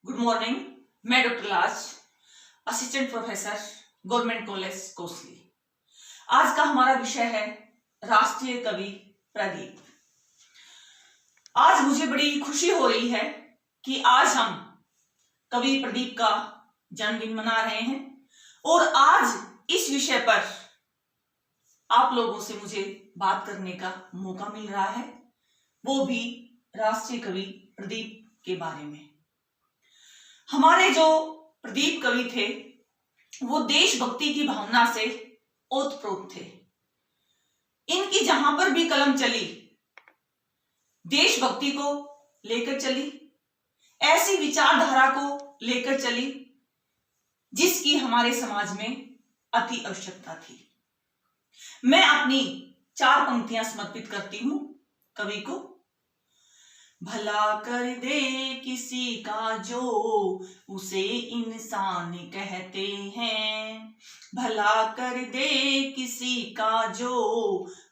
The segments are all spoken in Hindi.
Good morning. मैं डॉक्टर लाज, assistant professor, government college Kosli. आज का हमारा विषय है राष्ट्रीय कवि प्रदीप। आज मुझे बड़ी खुशी हो रही है कि आज हम कवि प्रदीप का जन्मदिन मना रहे हैं और आज इस विषय पर आप लोगों से मुझे बात करने का मौका मिल रहा है, वो भी राष्ट्रीय कवि प्रदीप के बारे में। हमारे जो प्रदीप कवि थे वो देशभक्ति की भावना से ओतप्रोत थे। इनकी जहां पर भी कलम चली देशभक्ति को लेकर चली, ऐसी विचारधारा को लेकर चली जिसकी हमारे समाज में अति आवश्यकता थी। मैं अपनी 4 पंक्तियां समर्पित करती हूं कवि को। भला कर दे किसी का जो उसे इंसान कहते हैं, भला कर दे किसी का जो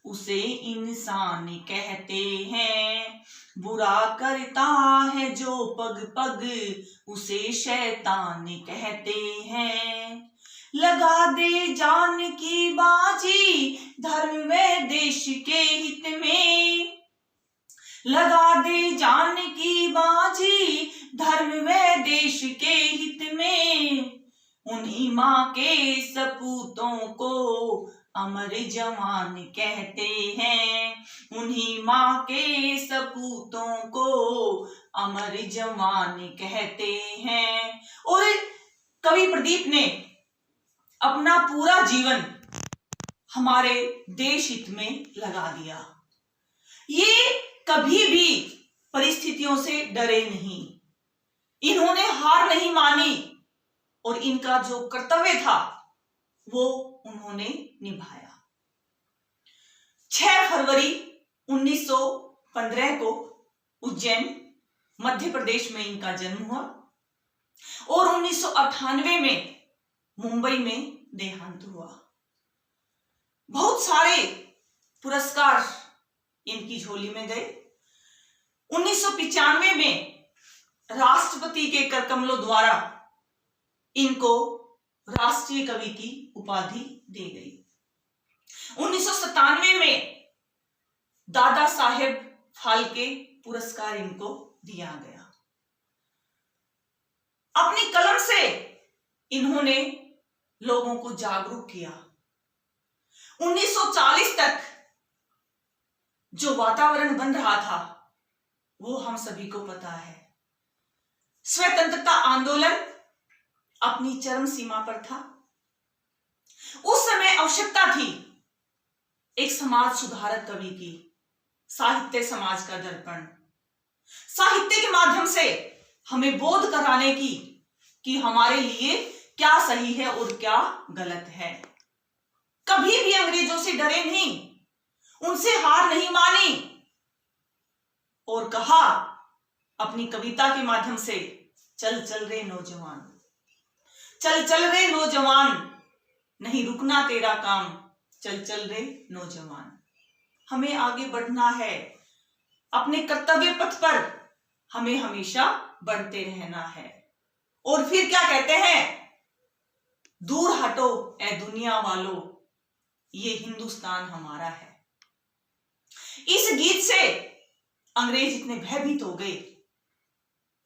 उसे इंसान कहते हैं, बुरा करता है जो पग पग उसे शैतान कहते हैं। लगा दे जान की बाजी धर्म में देश के हित में, लगा दे जान की बाजी धर्म में देश के हित में, उन्हीं माँ के सपूतों को अमर जवान कहते हैं, उन्हीं माँ के सपूतों को अमर जवान कहते हैं। और कवि प्रदीप ने अपना पूरा जीवन हमारे देश हित में लगा दिया। ये कभी भी परिस्थितियों से डरे नहीं, इन्होंने हार नहीं मानी और इनका जो कर्तव्य था वो उन्होंने निभाया। 6 फरवरी 1915 को उज्जैन मध्य प्रदेश में इनका जन्म हुआ और 1998 में मुंबई में देहांत हुआ। बहुत सारे पुरस्कार इनकी झोली में गए। 1995 में राष्ट्रपति के करकमलों द्वारा इनको राष्ट्रीय कवि की उपाधि दी गई। 1997 में दादा साहेब फाल्के पुरस्कार इनको दिया गया। अपनी कलम से इन्होंने लोगों को जागरूक किया। 1940 तक जो वातावरण बन रहा था वो हम सभी को पता है। स्वतंत्रता आंदोलन अपनी चरम सीमा पर था। उस समय आवश्यकता थी एक समाज सुधारक कवि की, साहित्य समाज का दर्पण। साहित्य के माध्यम से हमें बोध कराने की कि हमारे लिए क्या सही है और क्या गलत है। कभी भी अंग्रेजों से डरे नहीं, उनसे हार नहीं मानी और कहा अपनी कविता के माध्यम से, चल चल रे नौजवान, चल चल रे नौजवान, नहीं रुकना तेरा काम, चल चल रे नौजवान। हमें आगे बढ़ना है, अपने कर्तव्य पथ पर हमें हमेशा बढ़ते रहना है। और फिर क्या कहते हैं, दूर हटो ए दुनिया वालों, ये हिंदुस्तान हमारा है। इस गीत से अंग्रेज इतने भयभीत हो गए,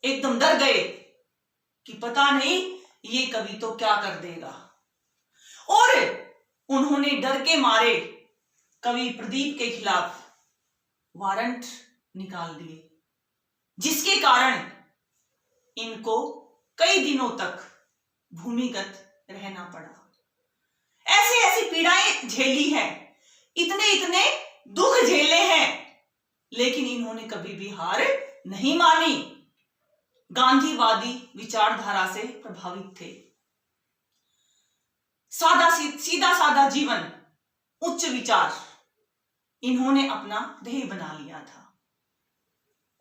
एकदम डर गए कि पता नहीं ये कवि तो क्या कर देगा। और उन्होंने डर के मारे कवि प्रदीप के खिलाफ वारंट निकाल दिए, जिसके कारण इनको कई दिनों तक भूमिगत रहना पड़ा। ऐसी ऐसी पीड़ाएं झेली हैं, इतने इतने दुख झेले हैं, लेकिन इन्होंने कभी भी हार नहीं मानी। गांधीवादी विचारधारा से प्रभावित थे। सीधा साधा जीवन, उच्च विचार इन्होंने अपना ध्येय बना लिया था।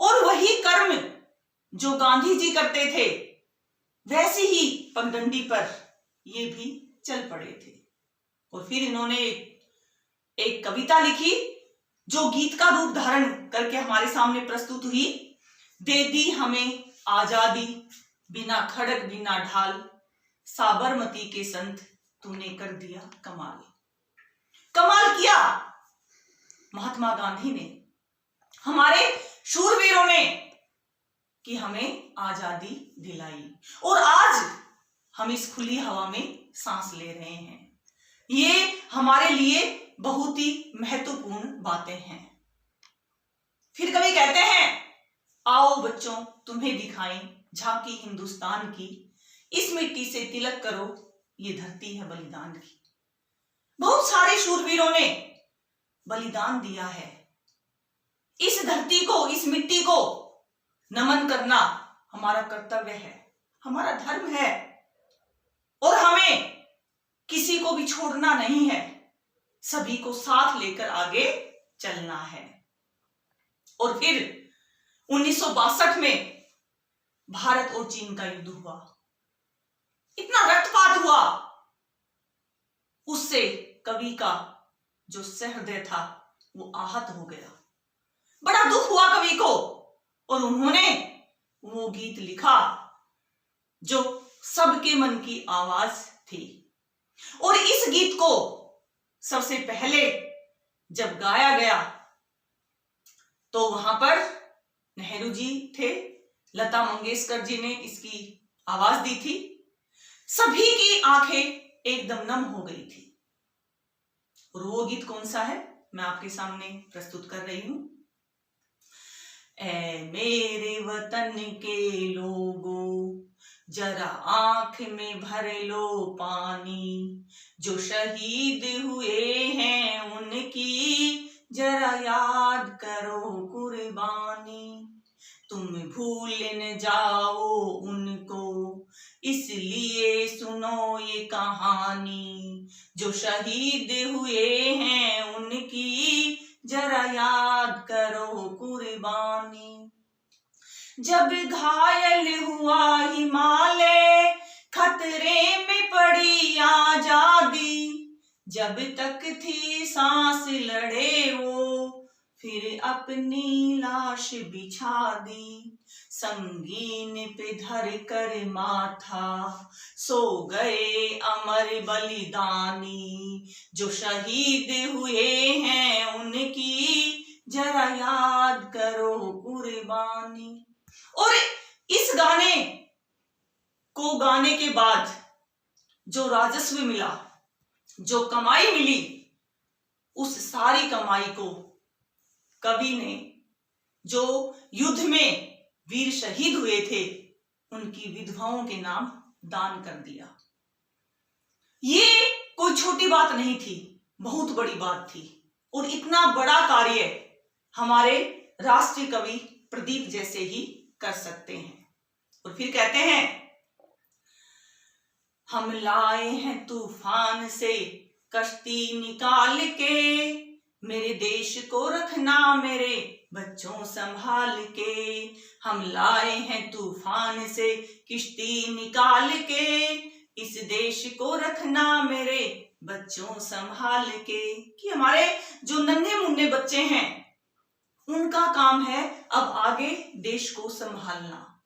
और वही कर्म जो गांधी जी करते थे वैसी ही पगडंडी पर ये भी चल पड़े थे। और फिर इन्होंने एक कविता लिखी जो गीत का रूप धारण करके हमारे सामने प्रस्तुत हुई। दे दी हमें आजादी बिना खड़ग बिना ढाल, साबरमती के संत तूने कर दिया कमाल। कमाल किया महात्मा गांधी ने, हमारे शूरवीरों ने, कि हमें आजादी दिलाई। और आज हम इस खुली हवा में सांस ले रहे हैं। ये हमारे लिए बहुत ही महत्वपूर्ण बातें हैं। फिर कभी कहते हैं, आओ बच्चों तुम्हें दिखाएं झांकी हिंदुस्तान की, इस मिट्टी से तिलक करो ये धरती है बलिदान की। बहुत सारे शूरवीरों ने बलिदान दिया है। इस धरती को, इस मिट्टी को नमन करना हमारा कर्तव्य है, हमारा धर्म है। और हमें किसी को भी छोड़ना नहीं है, सभी को साथ लेकर आगे चलना है। और फिर 1962 में भारत और चीन का युद्ध हुआ, इतना रक्तपात हुआ, उससे कवि का जो सहृदय था वो आहत हो गया। बड़ा दुख हुआ कवि को, और उन्होंने वो गीत लिखा जो सबके मन की आवाज थी। और इस गीत को सबसे पहले जब गाया गया तो वहां पर नेहरू जी थे, लता मंगेशकर जी ने इसकी आवाज दी थी। सभी की आंखें एकदम नम हो गई थी। और वो गीत कौन सा है, मैं आपके सामने प्रस्तुत कर रही हूं। ऐ मेरे वतन के लोगों, जरा आंख में भर लो पानी, जो शहीद हुए हैं उनकी जरा याद करो कुर्बानी। तुम भूल न जाओ उनको, इसलिए सुनो ये कहानी, जो शहीद हुए हैं उनकी जरा याद करो कुर्बानी। जब घायल हुआ हिमालय, खतरे में पड़ी आजादी, जब तक थी सांस लड़े वो, फिर अपनी लाश बिछा दी। संगीन पे धर कर माथा, सो गए अमर बलिदानी, जो शहीद हुए हैं उनकी जरा याद करो कुर्बानी। और इस गाने को गाने के बाद जो राजस्व मिला, जो कमाई मिली, उस सारी कमाई को कवि ने, जो युद्ध में वीर शहीद हुए थे, उनकी विधवाओं के नाम दान कर दिया। ये कोई छोटी बात नहीं थी, बहुत बड़ी बात थी। और इतना बड़ा कार्य हमारे राष्ट्रीय कवि प्रदीप जैसे ही कर सकते हैं। और फिर कहते हैं, हम लाए हैं तूफान से कश्ती निकाल के, मेरे देश को रखना मेरे बच्चों संभाल के। हम लाए हैं तूफान से किश्ती निकाल के, इस देश को रखना मेरे बच्चों संभाल के। कि हमारे जो नन्हे मुन्ने बच्चे हैं, उनका काम है अब आगे देश को संभालना।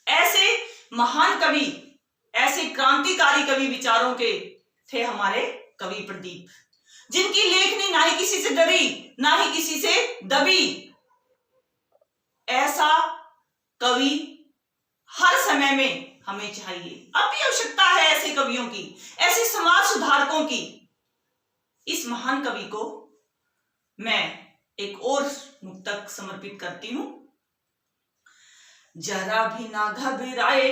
ऐसे महान कवि, ऐसे क्रांतिकारी कवि विचारों के थे हमारे कवि प्रदीप, जिनकी लेखनी ना ही किसी से डरी, ना ही किसी से दबी। ऐसा कवि हर समय में हमें चाहिए। अब भी आवश्यकता है ऐसे कवियों की, ऐसे समाज सुधारकों की। इस महान कवि को मैं एक और मुक्तक समर्पित करती हूं। जरा भी ना घबराए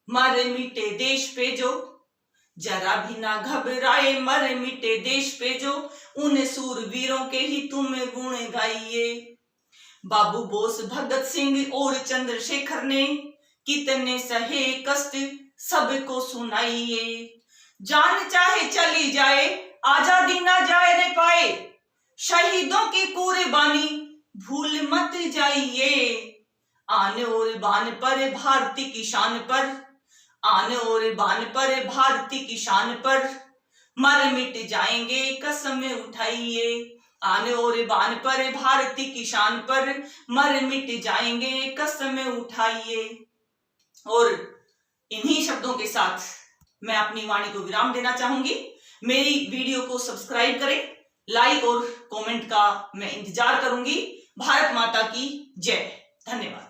मर मिटे देश पे जो, जरा भी ना घबराए मर मिटे देश पे जो, उन सूरवीरों के ही तुम गुण गाइए। बाबू बोस, भगत सिंह और चंद्रशेखर ने कितने सहे कष्ट सबको सुनाइए। जान चाहे चली जाए आजादी ना जाए रे पाए, शहीदों की कुर्बानी भूल मत जाइए। आने और बान पर भारती की शान पर, आने और बान पर भारती की शान पर, मर मिट जाएंगे कसम उठाइए। आने और बान पर भारती की शान पर, मर मिट जाएंगे कसम उठाइए। और इन्हीं शब्दों के साथ मैं अपनी वाणी को विराम देना चाहूंगी। मेरी वीडियो को सब्सक्राइब करें, लाइक और कमेंट का मैं इंतजार करूंगी। भारत माता की जय। धन्यवाद।